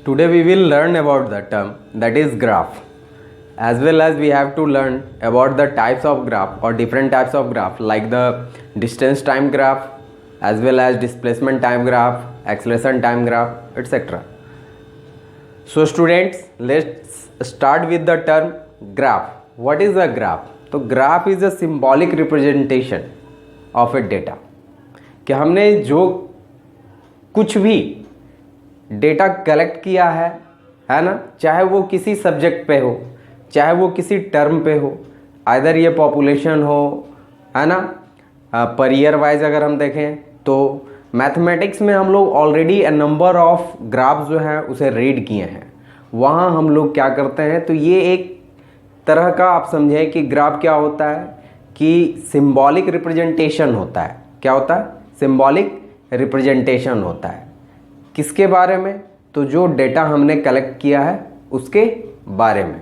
Today we will learn about the term that is graph. As well as we have to learn about the types of graph or different types of graph like the distance time graph as well as displacement time graph, acceleration time graph, etc. So students, let's start with the term graph. What is a graph? तो graph is a symbolic representation of a data. कि हमने जो कुछ भी data collect किया है ना, चाहे वो किसी सब्जेक्ट पे हो, चाहे वो किसी टर्म पे हो, आइदर ये पॉपुलेशन हो, है ना, पर ईयर वाइज अगर हम देखें तो मैथमेटिक्स में हम लोग ऑलरेडी नंबर ऑफ ग्राफ्स जो हैं उसे रीड किए हैं। वहाँ हम लोग क्या करते हैं, तो ये एक तरह का आप समझें कि ग्राफ क्या होता है कि सिंबॉलिक रिप्रेजेंटेशन होता है। क्या होता है? सिंबॉलिक रिप्रेजेंटेशन होता है। किसके बारे में? तो जो डेटा हमने कलेक्ट किया है उसके बारे में।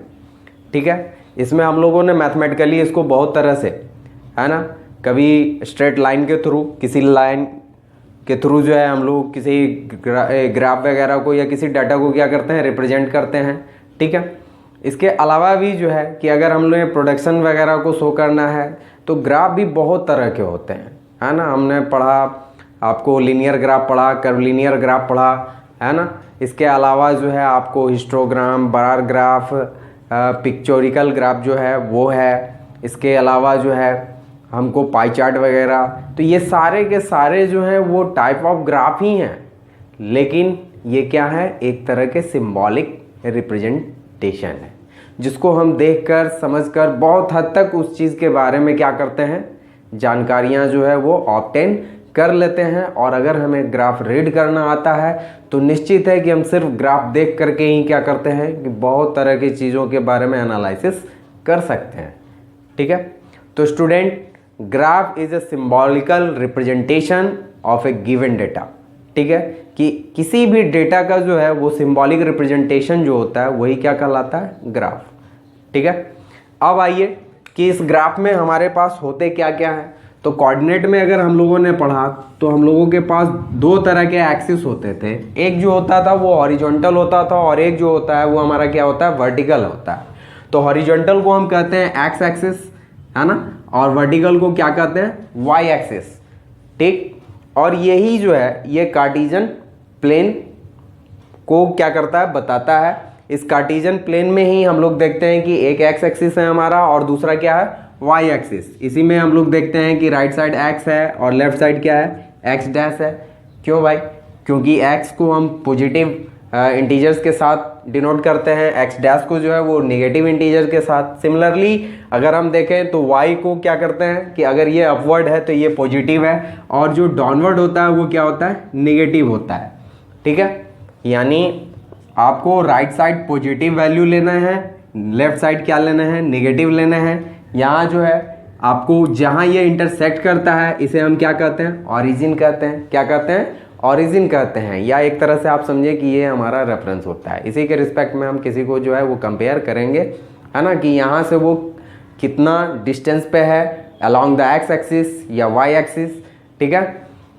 ठीक है, इसमें हम लोगों ने मैथमेटिकली इसको बहुत तरह से, है ना, कभी स्ट्रेट लाइन के थ्रू, किसी लाइन के थ्रू जो है हम लोग किसी ग्राफ वगैरह को या किसी डाटा को क्या करते हैं, रिप्रेजेंट करते हैं। ठीक है, इसके अलावा भी जो है कि अगर हम लोग प्रोडक्शन वगैरह को शो करना है तो ग्राफ भी बहुत तरह के होते हैं, है ना। हमने पढ़ा, आपको लीनियर ग्राफ पढ़ा, कर्वलीनियर ग्राफ पढ़ा, है ना। इसके अलावा जो है आपको हिस्टोग्राम, बार ग्राफ, पिक्चोरिकल ग्राफ जो है वो है। इसके अलावा जो है हमको पाई चार्ट वगैरह, तो ये सारे के सारे जो हैं वो टाइप ऑफ ग्राफ ही हैं, लेकिन ये क्या है, एक तरह के सिंबॉलिक रिप्रेजेंटेशन है जिसको हम देखकर समझकर बहुत हद तक उस चीज़ के बारे में क्या करते हैं, जानकारियाँ जो है वो ऑब्टेन कर लेते हैं। और अगर हमें ग्राफ रीड करना आता है तो निश्चित है कि हम सिर्फ ग्राफ देख करके ही क्या करते हैं कि बहुत तरह की चीज़ों के बारे में एनालिसिस कर सकते हैं। ठीक है, तो student, graph is a symbolical representation of A given data. ठीक है, कि किसी भी डेटा का जो है वो सिंबॉलिक रिप्रेजेंटेशन जो होता है वही क्या कहलाता है, ग्राफ। ठीक है, अब आइए कि इस ग्राफ में हमारे पास होते क्या क्या है। तो कोऑर्डिनेट में अगर हम लोगों ने पढ़ा तो हम लोगों के पास दो तरह के एक्सिस होते थे। एक जो होता था वो हॉरिजॉन्टल होता था और एक जो होता है वो हमारा क्या होता है, वर्टिकल होता है। तो हॉरिजॉन्टल को हम कहते हैं एक्स एक्सिस, है ना, और वर्टिकल को क्या कहते हैं, वाई एक्सिस। ठीक, और यही जो है ये कार्टेशियन प्लेन को क्या करता है, बताता है। इस कार्टेशियन प्लेन में ही हम लोग देखते हैं कि एक एक्स एक्सिस है हमारा और दूसरा क्या है, वाई एक्सिस। इसी में हम लोग देखते हैं कि राइट साइड एक्स है और लेफ्ट साइड क्या है, एक्स डैश है। क्यों भाई? क्योंकि एक्स को हम पॉजिटिव इंटीजर्स के साथ डिनोट करते हैं, एक्स डैश को जो है वो नेगेटिव इंटीजर के साथ। सिमिलरली अगर हम देखें तो वाई को क्या करते हैं कि अगर ये अपवर्ड है तो ये पॉजिटिव है और जो डाउनवर्ड होता है वो क्या होता है, नेगेटिव होता है। ठीक है, यानी आपको राइट साइड पॉजिटिव वैल्यू लेना है, लेफ्ट साइड क्या लेना है, नेगेटिव लेना है। यहाँ जो है आपको जहाँ ये इंटरसेक्ट करता है इसे हम क्या कहते हैं, ऑरिजिन कहते हैं। क्या कहते हैं, ऑरिजिन कहते हैं। या एक तरह से आप समझिए कि ये हमारा रेफरेंस होता है। इसी के रिस्पेक्ट में हम किसी को जो है वो कंपेयर करेंगे, है ना, कि यहाँ से वो कितना डिस्टेंस पे है अलॉन्ग द एक्स एक्सिस या वाई एक्सिस। ठीक है,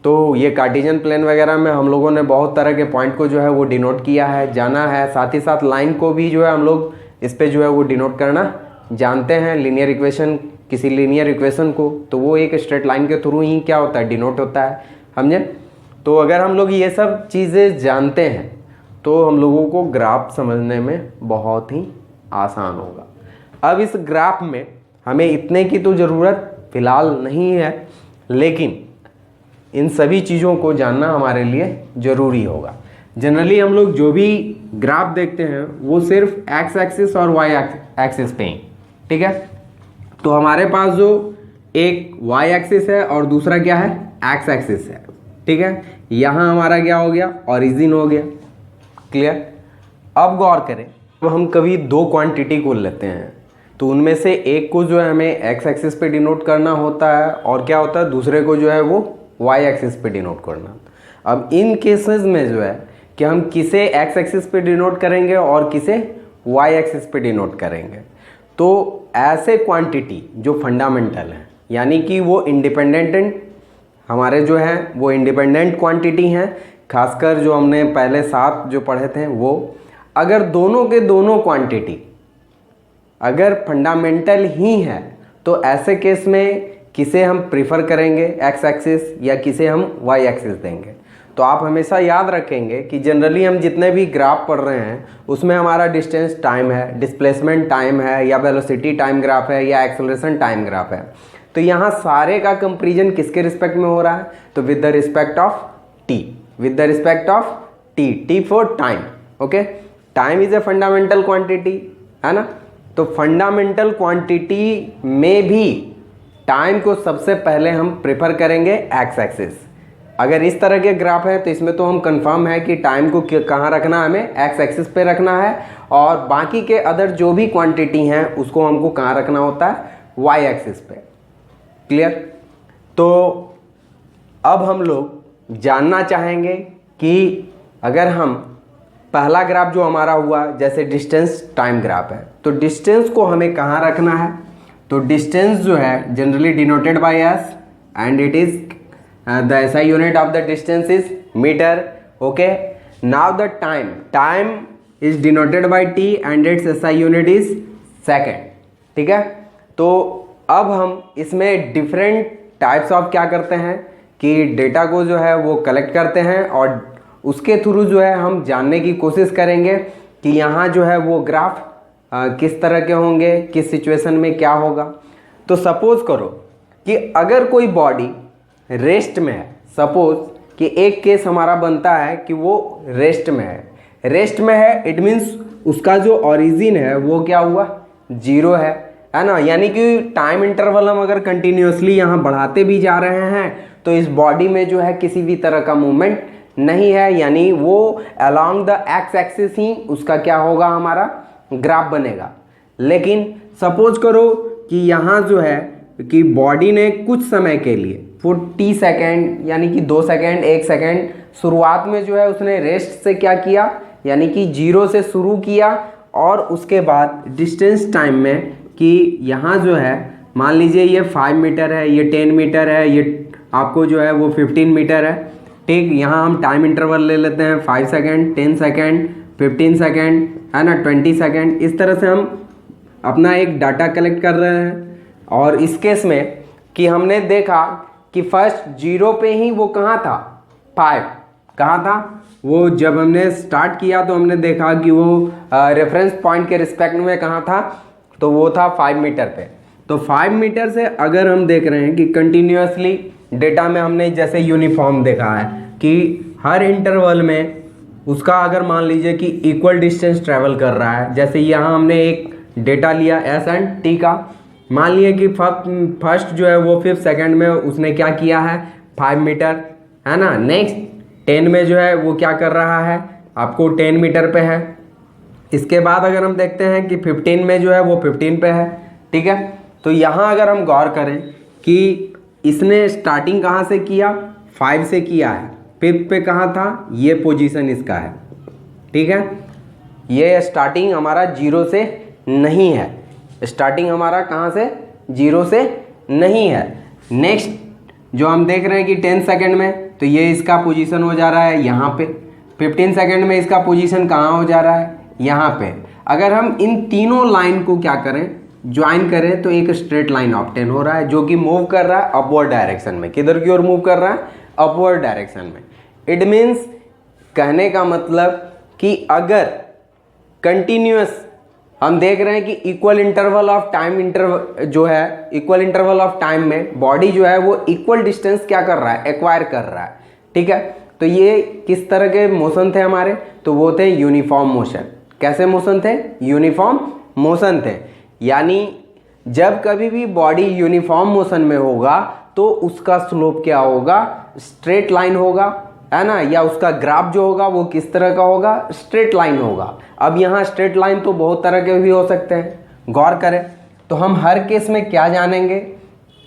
तो ये कार्टेशियन प्लेन वगैरह में हम लोगों ने बहुत तरह के पॉइंट को जो है वो डिनोट किया है, जाना है। साथ ही साथ लाइन को भी जो है हम लोग इस पर जो है वो डिनोट करना जानते हैं। लीनियर इक्वेशन, किसी लीनियर इक्वेशन को, तो वो एक स्ट्रेट लाइन के थ्रू ही क्या होता है, डिनोट होता है। समझे? तो अगर हम लोग ये सब चीज़ें जानते हैं तो हम लोगों को ग्राफ समझने में बहुत ही आसान होगा। अब इस ग्राफ में हमें इतने की तो ज़रूरत फ़िलहाल नहीं है, लेकिन इन सभी चीज़ों को जानना हमारे लिए ज़रूरी होगा। जनरली हम लोग जो भी ग्राफ देखते हैं वो सिर्फ एक्स एक्सिस और वाई एक्सिस पे ही। ठीक है, तो हमारे पास जो एक वाई एक्सिस है और दूसरा क्या है, एक्स एक्सिस है। ठीक है, यहाँ हमारा क्या हो गया, ऑरिजिन हो गया। क्लियर? अब गौर करें, तो हम कभी दो क्वांटिटी को लेते हैं तो उनमें से एक को जो है हमें एक्स एक्सिस पे डिनोट करना होता है और क्या होता है, दूसरे को जो है वो वाई एक्सिस पे डिनोट करना। अब इन केसेस में जो है कि हम किसे एक्स एक्सिस पे डिनोट करेंगे और किसे वाई एक्सिस पे डिनोट करेंगे। तो ऐसे क्वांटिटी जो फंडामेंटल हैं, यानी कि वो इंडिपेंडेंट हमारे जो हैं वो इंडिपेंडेंट क्वांटिटी हैं, खासकर जो हमने पहले 7 जो पढ़े थे वो, अगर दोनों के दोनों क्वांटिटी अगर फंडामेंटल ही है तो ऐसे केस में किसे हम प्रीफर करेंगे, एक्स एक्सिस या किसे हम वाई एक्सिस देंगे। तो आप हमेशा याद रखेंगे कि जनरली हम जितने भी ग्राफ पढ़ रहे हैं उसमें हमारा डिस्टेंस टाइम है, डिस्प्लेसमेंट टाइम है, या वेलोसिटी टाइम ग्राफ है, या एक्सेलरेशन टाइम ग्राफ है। तो यहाँ सारे का कंपेरिजन किसके रिस्पेक्ट में हो रहा है? तो with the respect of T, with the respect of T, T for time. Okay, time is a fundamental quantity, है ना। तो फंडामेंटल क्वांटिटी में भी टाइम को सबसे पहले हम प्रेफर करेंगे एक्स एक्सिस। अगर इस तरह के ग्राफ है तो इसमें तो हम कंफर्म है कि टाइम को कहाँ रखना है, हमें एक्स एक्सिस पे रखना है, और बाकी के अदर जो भी क्वांटिटी हैं उसको हमको कहाँ रखना होता है, वाई एक्सिस पे। क्लियर? तो अब हम लोग जानना चाहेंगे कि अगर हम पहला ग्राफ जो हमारा हुआ जैसे डिस्टेंस टाइम ग्राफ है, तो डिस्टेंस को हमें कहाँ रखना है? तो डिस्टेंस जो है generally denoted by S and it is the SI unit of the distance is metre. Okay, now the time is denoted by T and it's SI unit is second. ठीक है, तो अब हम इसमें डिफरेंट टाइप्स ऑफ क्या करते हैं कि डेटा को जो है वो कलेक्ट करते हैं, और उसके थ्रू जो है हम जानने की कोशिश करेंगे कि यहाँ जो है वो ग्राफ किस तरह के होंगे, किस सिचुएशन में क्या होगा। तो सपोज करो कि अगर कोई बॉडी रेस्ट में है, सपोज कि एक केस हमारा बनता है कि वो रेस्ट में है, रेस्ट में है इट मीन्स उसका जो ओरिजिन है वो क्या हुआ, 0 है ना। यानी कि टाइम इंटरवल हम अगर कंटिन्यूसली यहाँ बढ़ाते भी जा रहे हैं तो इस बॉडी में जो है किसी भी तरह का मूवमेंट नहीं है, यानी वो अलोंग द एक्स एक्सिस ही उसका क्या होगा, हमारा ग्राफ बनेगा। लेकिन सपोज करो कि यहाँ जो है कि बॉडी ने कुछ समय के लिए 40 सेकेंड यानी कि 2 सेकेंड 1 सेकेंड शुरुआत में जो है उसने रेस्ट से क्या किया, यानी कि 0 से शुरू किया, और उसके बाद डिस्टेंस टाइम में कि यहाँ जो है मान लीजिए ये 5 मीटर है, ये 10 मीटर है, ये आपको जो है वो 15 मीटर है। ठीक, यहाँ हम टाइम इंटरवल ले लेते हैं 5 सेकेंड, 10 सेकेंड, 15 सेकेंड, है ना, 20 सेकेंड। इस तरह से हम अपना एक डाटा कलेक्ट कर रहे हैं। और इस केस में कि हमने देखा कि फर्स्ट 0 पे ही वो कहाँ था, 5 कहाँ था वो, जब हमने स्टार्ट किया तो हमने देखा कि वो रेफरेंस पॉइंट के रिस्पेक्ट में कहाँ था, तो वो था 5 मीटर पे। तो 5 मीटर से अगर हम देख रहे हैं कि कंटिन्यूसली डेटा में हमने जैसे यूनिफॉर्म देखा है कि हर इंटरवल में उसका अगर मान लीजिए कि इक्वल डिस्टेंस ट्रैवल कर रहा है। जैसे यहाँ हमने एक डेटा लिया एस एंड टी का, मान लिया कि फर्स्ट जो है वो 5 सेकेंड में उसने क्या किया है, 5 मीटर, है ना। नेक्स्ट 10 में जो है वो क्या कर रहा है, आपको 10 मीटर पे है। इसके बाद अगर हम देखते हैं कि 15 में जो है वो 15 पे है। ठीक है, तो यहाँ अगर हम गौर करें कि इसने स्टार्टिंग कहाँ से किया, 5 से किया है, 5 पे कहाँ था, ये पोजीशन इसका है। ठीक है, ये स्टार्टिंग हमारा 0 से नहीं है, स्टार्टिंग हमारा कहाँ से, 0 से नहीं है। नेक्स्ट जो हम देख रहे हैं कि 10 सेकेंड में तो ये इसका पोजीशन हो जा रहा है यहाँ पे, 15 सेकेंड में इसका पोजीशन कहाँ हो जा रहा है, यहाँ पे। अगर हम इन तीनों लाइन को क्या करें, ज्वाइन करें, तो एक स्ट्रेट लाइन ऑब्टेन हो रहा है जो कि मूव कर रहा है अपवर्ड डायरेक्शन में। किधर की ओर मूव कर रहा है, अपवर्ड डायरेक्शन में। इट मीन्स कहने का मतलब कि अगर कंटिन्यूअस हम देख रहे हैं कि इक्वल इंटरवल ऑफ टाइम जो है, इक्वल इंटरवल ऑफ टाइम में बॉडी जो है वो इक्वल डिस्टेंस क्या कर रहा है, एक्वायर कर रहा है। ठीक है, तो ये किस तरह के मोशन थे हमारे, तो वो थे यूनिफॉर्म मोशन। कैसे मोशन थे, यूनिफॉर्म मोशन थे। यानी जब कभी भी बॉडी यूनिफॉर्म मोशन में होगा तो उसका स्लोप क्या होगा, स्ट्रेट लाइन होगा, है ना, या उसका ग्राफ जो होगा वो किस तरह का होगा, स्ट्रेट लाइन होगा। अब यहाँ स्ट्रेट लाइन तो बहुत तरह के भी हो सकते हैं, गौर करें तो हम हर केस में क्या जानेंगे,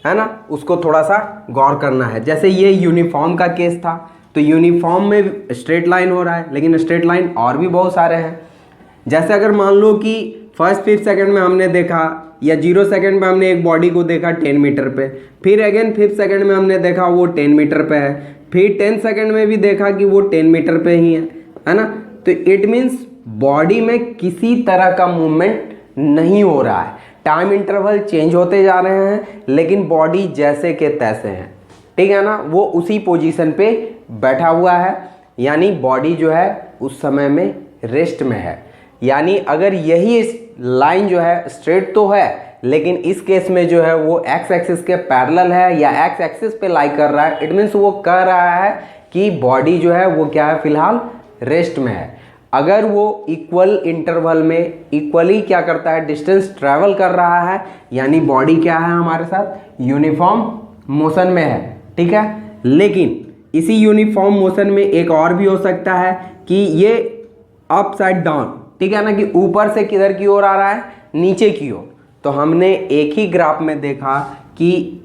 है ना, उसको थोड़ा सा गौर करना है। जैसे ये यूनिफॉर्म का केस था तो यूनिफॉर्म में स्ट्रेट लाइन हो रहा है, लेकिन स्ट्रेट लाइन और भी बहुत सारे हैं। जैसे अगर मान लो कि फर्स्ट 5 सेकंड में हमने देखा या 0 सेकंड में हमने एक बॉडी को देखा 10 मीटर पे, फिर अगेन 5 सेकंड में हमने देखा वो 10 मीटर पे है, फिर 10 सेकंड में भी देखा कि वो 10 मीटर पे ही है ना। तो इट मीन्स बॉडी में किसी तरह का मूवमेंट नहीं हो रहा है, टाइम इंटरवल चेंज होते जा रहे हैं लेकिन बॉडी जैसे के तैसे हैं, ठीक है ना, वो उसी पोजीशन पे बैठा हुआ है, यानी बॉडी जो है उस समय में रेस्ट में है। यानी अगर यही लाइन जो है स्ट्रेट तो है लेकिन इस केस में जो है वो एक्स एक्सिस के पैरेलल है या एक्स एक्सिस पे लाई कर रहा है, इट मीन्स वो कह रहा है कि बॉडी जो है वो क्या है, फिलहाल रेस्ट में है। अगर वो इक्वल इंटरवल में इक्वली क्या करता है, डिस्टेंस ट्रैवल कर रहा है, यानी बॉडी क्या है हमारे साथ यूनिफॉर्म मोशन में है, ठीक है। लेकिन इसी यूनिफॉर्म मोशन में एक और भी हो सकता है कि ये अप साइड डाउन, ठीक है ना, कि ऊपर से किधर की ओर आ रहा है, नीचे की ओर। तो हमने एक ही ग्राफ में देखा कि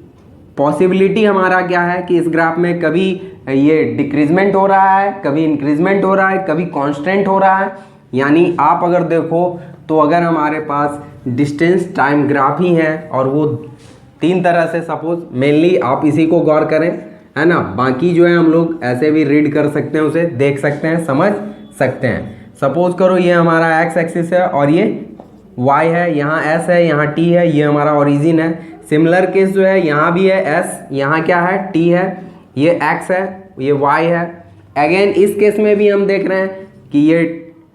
पॉसिबिलिटी हमारा क्या है कि इस ग्राफ में कभी ये डिक्रीजमेंट हो रहा है, कभी इंक्रीजमेंट हो रहा है, कभी कांस्टेंट हो रहा है। यानी आप अगर देखो तो अगर हमारे पास डिस्टेंस टाइम ग्राफ ही है और वो 3 तरह से, सपोज मेनली आप इसी को गौर करें, है ना, बाकी जो है हम लोग ऐसे भी रीड कर सकते हैं, उसे देख सकते हैं, समझ सकते हैं। सपोज करो ये हमारा एक्स एक्सिस है और ये वाई है, यहाँ एस है, यहाँ टी है, ये हमारा ओरिजिन है। सिमिलर केस जो है यहाँ भी है एस, यहाँ क्या है टी है, ये एक्स है, ये वाई है। अगेन इस केस में भी हम देख रहे हैं कि ये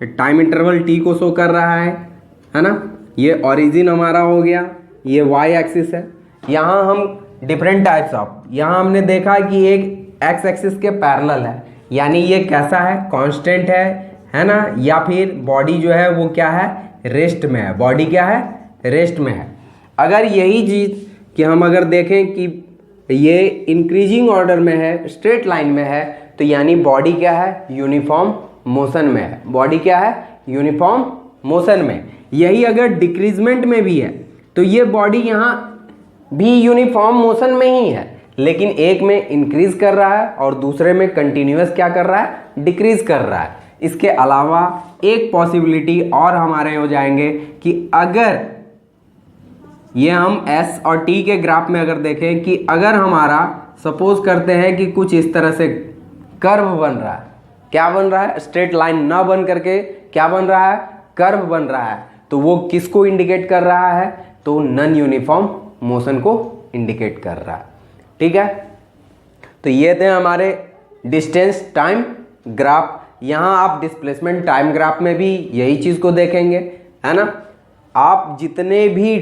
टाइम इंटरवल टी को शो कर रहा है ना, ये ओरिजिन हमारा हो गया, ये वाई एक्सिस है। यहाँ हम डिफरेंट टाइप्स ऑफ, यहाँ हमने देखा कि एक एक्स एक्सिस के पैरेलल है, यानी ये कैसा है, कांस्टेंट है ना, या फिर बॉडी जो है वो क्या है, रेस्ट में है, बॉडी क्या है, रेस्ट में है। अगर यही चीज़ कि हम अगर देखें कि ये इंक्रीजिंग ऑर्डर में है, स्ट्रेट लाइन में है, तो यानी बॉडी क्या है, यूनिफॉर्म मोशन में है, बॉडी क्या है, यूनिफॉर्म मोशन में। यही अगर डिक्रीजमेंट में भी है तो ये बॉडी यहाँ भी यूनिफॉर्म मोशन में ही है, लेकिन एक में इंक्रीज कर रहा है और दूसरे में कंटिन्यूअस क्या कर रहा है, डिक्रीज कर रहा है। इसके अलावा एक पॉसिबिलिटी और हमारे हो जाएंगे कि अगर ये हम एस और टी के ग्राफ में अगर देखें कि अगर हमारा सपोज करते हैं कि कुछ इस तरह से कर्व बन रहा है, क्या बन रहा है, स्ट्रेट लाइन ना बन करके क्या बन रहा है, कर्व बन रहा है, तो वो किसको इंडिकेट कर रहा है, तो नॉन यूनिफॉर्म मोशन को इंडिकेट कर रहा है, ठीक है। तो ये थे हमारे डिस्टेंस टाइम ग्राफ। यहाँ आप डिस्प्लेसमेंट टाइम ग्राफ में भी यही चीज़ को देखेंगे, है ना। आप जितने भी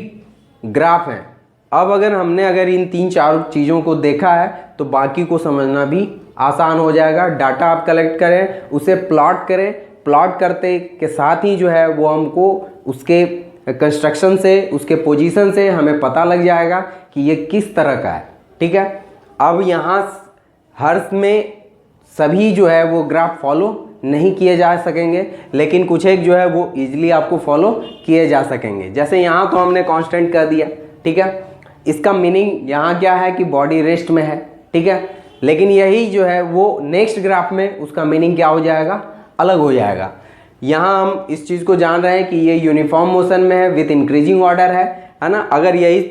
ग्राफ हैं, अब अगर इन 3-4 चीज़ों को देखा है तो बाकी को समझना भी आसान हो जाएगा। डाटा आप कलेक्ट करें, उसे प्लॉट करें, प्लॉट करते के साथ ही जो है वो हमको उसके कंस्ट्रक्शन से, उसके पोजीशन से हमें पता लग जाएगा कि ये किस तरह का है, ठीक है। अब यहाँ हर में सभी जो है वो ग्राफ फॉलो नहीं किए जा सकेंगे, लेकिन कुछ एक जो है वो इजीली आपको फॉलो किए जा सकेंगे। जैसे यहाँ तो हमने कांस्टेंट कर दिया, ठीक है, इसका मीनिंग यहाँ क्या है कि बॉडी रेस्ट में है, ठीक है। लेकिन यही जो है वो नेक्स्ट ग्राफ में उसका मीनिंग क्या हो जाएगा, अलग हो जाएगा। यहाँ हम इस चीज़ को जान रहे हैं कि ये यूनिफॉर्म मोशन में है विथ इंक्रीजिंग ऑर्डर है ना। अगर यही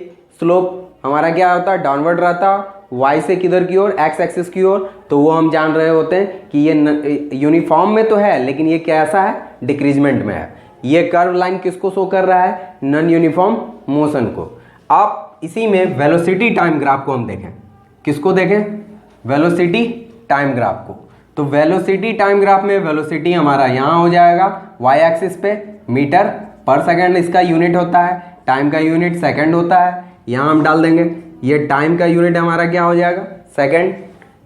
स्लोप हमारा क्या होता, डाउनवर्ड रहता वाई से किधर की ओर, एक्स एक्सिस की ओर, तो वो हम जान रहे होते हैं कि ये यूनिफॉर्म में तो है लेकिन ये कैसा है, डिक्रीजमेंट में है। ये कर्व लाइन किसको शो कर रहा है, नॉन यूनिफॉर्म मोशन को। आप इसी में वेलोसिटी टाइम ग्राफ को हम देखें, किसको देखें, वेलोसिटी टाइम ग्राफ को। तो वेलोसिटी टाइम ग्राफ में वेलोसिटी हमारा यहाँ हो जाएगा वाई एक्सिस पे, मीटर पर सेकेंड इसका यूनिट होता है, टाइम का यूनिट सेकेंड होता है, यहाँ हम डाल देंगे। ये टाइम का यूनिट हमारा क्या हो जाएगा, सेकेंड।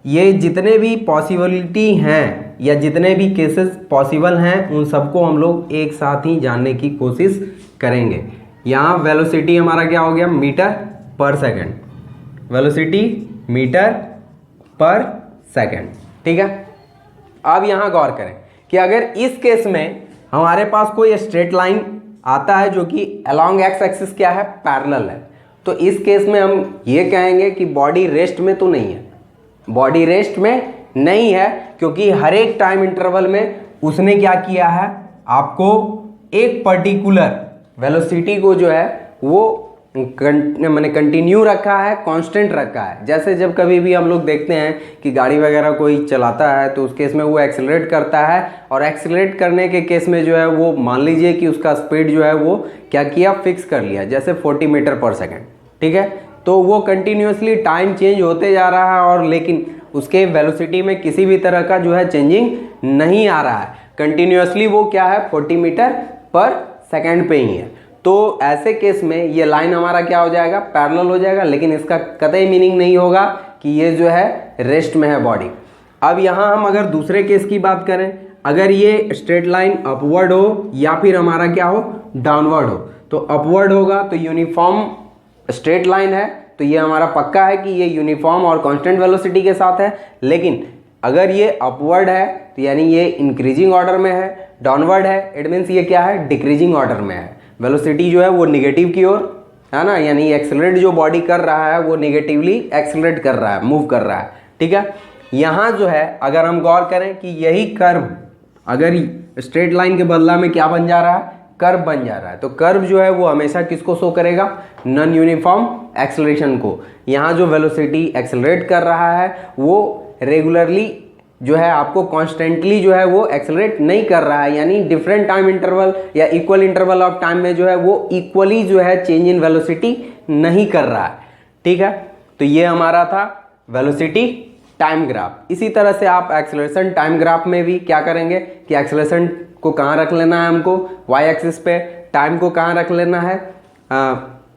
ये जितने भी पॉसिबिलिटी हैं या जितने भी केसेस पॉसिबल हैं उन सबको हम लोग एक साथ ही जानने की कोशिश करेंगे। यहाँ वेलोसिटी हमारा क्या हो गया, मीटर पर सेकेंड, वेलोसिटी मीटर पर सेकेंड, ठीक है। अब यहाँ गौर करें कि अगर इस केस में हमारे पास कोई स्ट्रेट लाइन आता है जो कि अलोंग एक्स एक्सिस क्या है, पैरेलल है, तो इस केस में हम ये कहेंगे कि बॉडी रेस्ट में तो नहीं है, बॉडी रेस्ट में नहीं है, क्योंकि हर एक टाइम इंटरवल में उसने क्या किया है, आपको एक पर्टिकुलर वेलोसिटी को जो है वो मैंने कंटिन्यू रखा है, कांस्टेंट रखा है। जैसे जब कभी भी हम लोग देखते हैं कि गाड़ी वगैरह कोई चलाता है तो उस केस में वो एक्सेलरेट करता है, और एक्सेलरेट करने के केस में जो है वो मान लीजिए कि उसका स्पीड जो है वो क्या किया, फिक्स कर लिया, जैसे 40 मीटर पर सेकेंड, ठीक है। तो वो कंटिन्यूसली टाइम चेंज होते जा रहा है, और लेकिन उसके वेलोसिटी में किसी भी तरह का जो है चेंजिंग नहीं आ रहा है, कंटिन्यूसली वो क्या है 40 मीटर पर सेकेंड पे ही है। तो ऐसे केस में ये लाइन हमारा क्या हो जाएगा, पैरेलल हो जाएगा, लेकिन इसका कतई मीनिंग नहीं होगा कि ये जो है रेस्ट में है बॉडी। अब यहाँ हम अगर दूसरे केस की बात करें, अगर ये स्ट्रेट लाइन अपवर्ड हो या फिर हमारा क्या हो, डाउनवर्ड हो, तो अपवर्ड होगा तो यूनिफॉर्म स्ट्रेट लाइन है, तो ये हमारा पक्का है कि ये यूनिफॉर्म और कांस्टेंट वेलोसिटी के साथ है। लेकिन अगर ये अपवर्ड है तो यानी ये इंक्रीजिंग ऑर्डर में है, डाउनवर्ड है इट मीन्स ये क्या है, डिक्रीजिंग ऑर्डर में है, वेलोसिटी जो है वो निगेटिव की ओर है ना, यानी एक्सेलरेट जो बॉडी कर रहा है वो निगेटिवली एक्सेलरेट कर रहा है, मूव कर रहा है, ठीक है। यहाँ जो है अगर हम गौर करें कि यही कर्व अगर स्ट्रेट लाइन के बदला में क्या बन जा रहा है, कर्व बन जा रहा है, तो कर्व जो है वो हमेशा किसको शो करेगा, नॉन यूनिफॉर्म एक्सेलरेशन को। यहाँ जो वेलोसिटी एक्सेलरेट कर रहा है वो रेगुलरली जो है आपको कॉन्स्टेंटली जो है वो एक्सेलरेट नहीं कर रहा है, यानी डिफरेंट टाइम इंटरवल या इक्वल इंटरवल ऑफ टाइम में जो है वो इक्वली जो है चेंज इन वेलोसिटी नहीं कर रहा है, ठीक है। तो ये हमारा था वेलोसिटी टाइम ग्राफ। इसी तरह से आप एक्सेलरेशन टाइम ग्राफ में भी क्या करेंगे कि एक्सेलरेशन को कहाँ रख लेना है हमको, वाई एक्सिस पे, टाइम को कहाँ रख लेना है,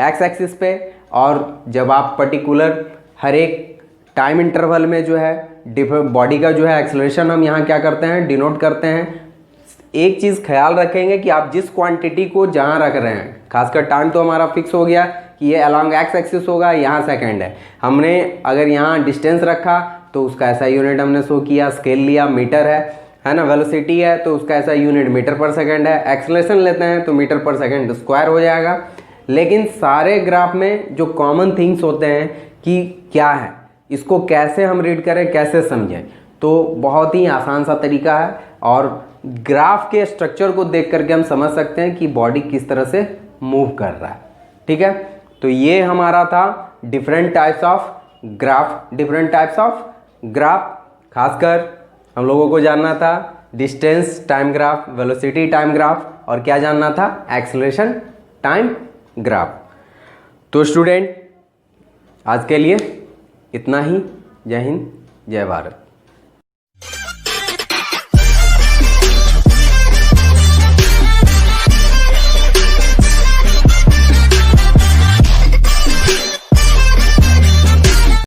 एक्स एक्सिस पे, और जब आप पर्टिकुलर हर एक टाइम इंटरवल में जो है बॉडी का जो है एक्सेलरेशन हम यहाँ क्या करते हैं, डिनोट करते हैं। एक चीज़ ख्याल रखेंगे कि आप जिस क्वांटिटी को जहाँ रख रहे हैं, खासकर टाइम तो हमारा फिक्स हो गया कि ये अलॉन्ग एक्स एक्सिस होगा, यहाँ सेकंड है, हमने अगर यहाँ डिस्टेंस रखा तो उसका ऐसा यूनिट हमने शो किया, स्केल लिया, मीटर है ना, वेलोसिटी है तो उसका ऐसा यूनिट मीटर पर सेकंड है, एक्सेलरेशन लेते हैं तो मीटर पर सेकंड स्क्वायर हो जाएगा। लेकिन सारे ग्राफ में जो कॉमन थिंग्स होते हैं कि क्या है, इसको कैसे हम रीड करें, कैसे समझें, तो बहुत ही आसान सा तरीका है, और ग्राफ के स्ट्रक्चर को देख करके हम समझ सकते हैं कि बॉडी किस तरह से मूव कर रहा है, ठीक है। तो ये हमारा था डिफरेंट टाइप्स ऑफ ग्राफ, खासकर हम लोगों को जानना था distance time graph, velocity time graph, और क्या जानना था, एक्सेलरेशन टाइम ग्राफ। तो स्टूडेंट आज के लिए इतना ही। जय हिंद, जय भारत।